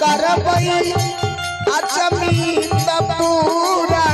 करबई अचमीत पूरा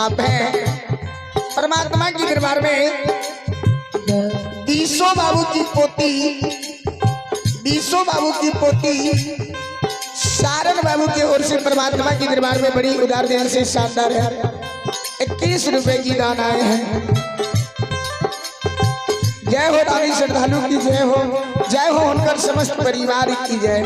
आप हैं परमात्मा की दरबार में दीसो बाबू की पोती सारन बाबू की ओर से परमात्मा की दरबार में बड़ी उदार देर से शानदार है 21 रुपए की दान आए हैं। जय हो रानी श्रद्धालु की जय हो उनकर समस्त परिवार की जय।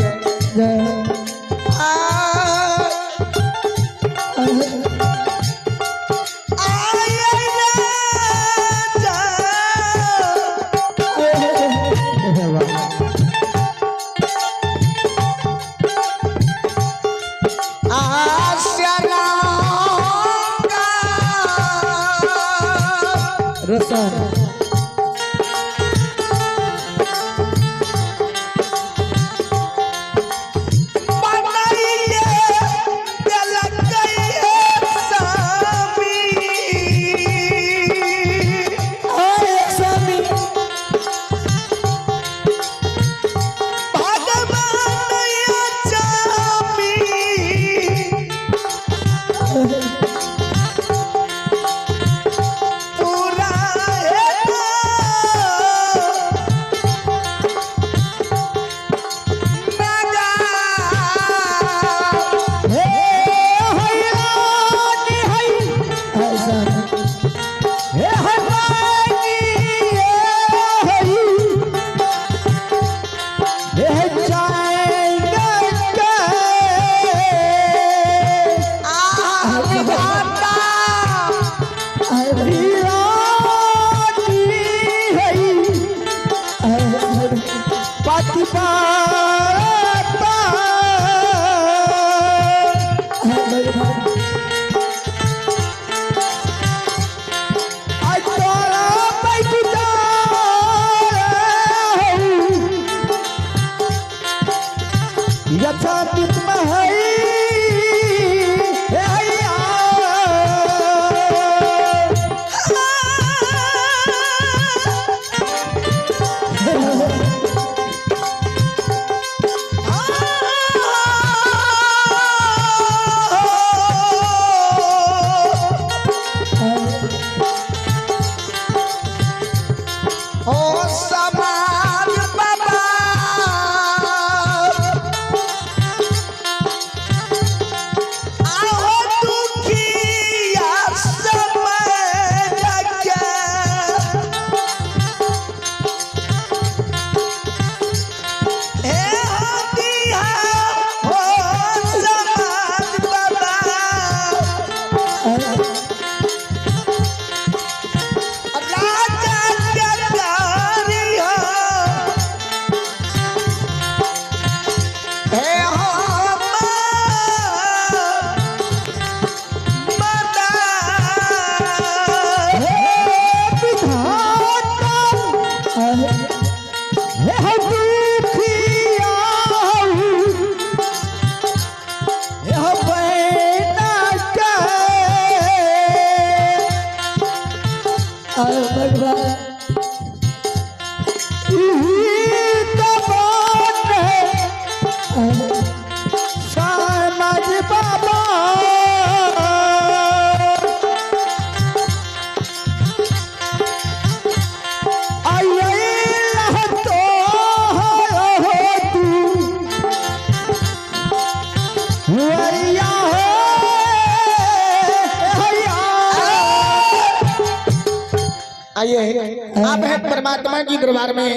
आइए आप हैं परमात्मा की दरबार में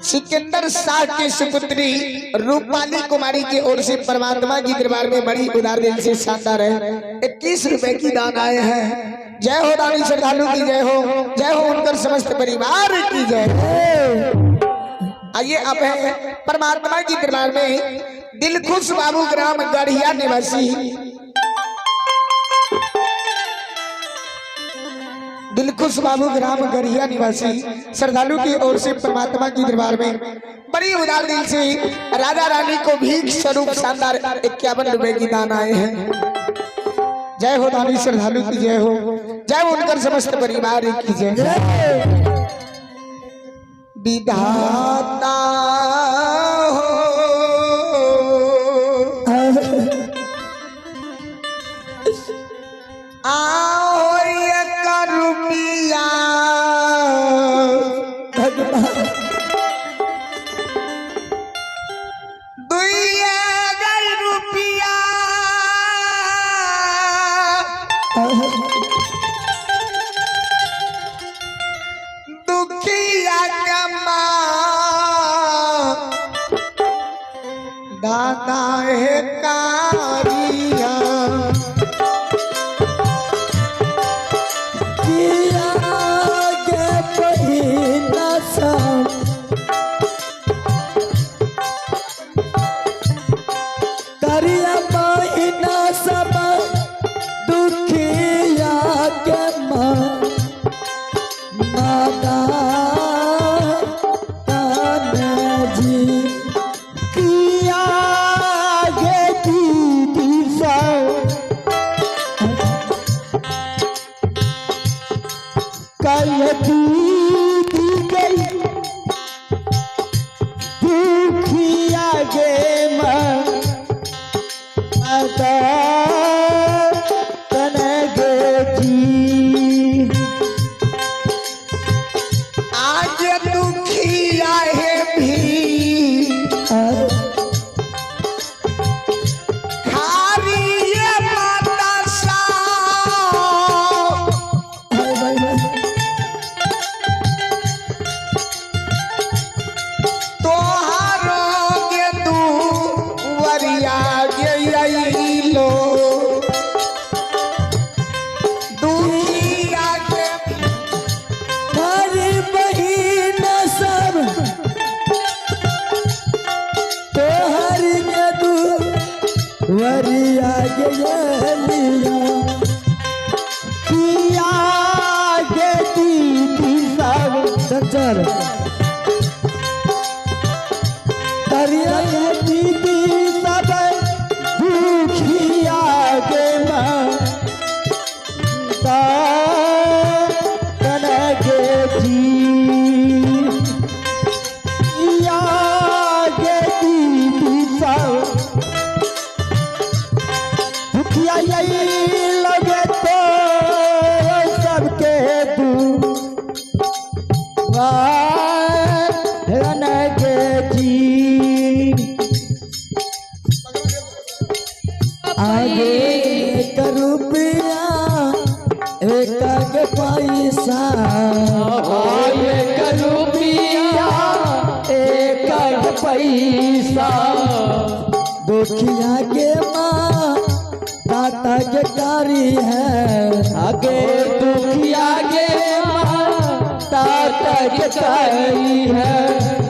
सिकंदर शाह की सुपुत्री रूपाली कुमारी की ओर से परमात्मा की दरबार में बड़ी उदार दिल से शानदार है 21 रुपए की दान आए हैं। जय हो दानी श्रद्धालु की जय हो उनकर समस्त परिवार की जय। आइए आप हैं परमात्मा की दरबार में दिलखुश बाबू ग्राम गढ़िया निवासी दिलखुश बाबू ग्राम गढ़िया निवासी श्रद्धालु की ओर से परमात्मा की दरबार में बड़ी उदार दिल से राजा रानी को भीख स्वरूप शानदार 51 रुपए की दान आए हैं। जय हो दानी श्रद्धालु की जय हो उनकर समस्त परिवार की जय। विधाता दादा है कारिया किया के पहिना सब करिया पहिना सब दुखिया के मादा वरिया लिया किया गे दीदी सब संचर दरिया दीदी सब दुखिया गे माता कने गे जी किया गे दीदी सब लगे तो सबके दुआगे जी आगे एक रुपया एक पैसा एक रुपया एक पैसा दुखिया के माँ दाता के कारी है आगे दुखिया के माँ दाता के कारी है।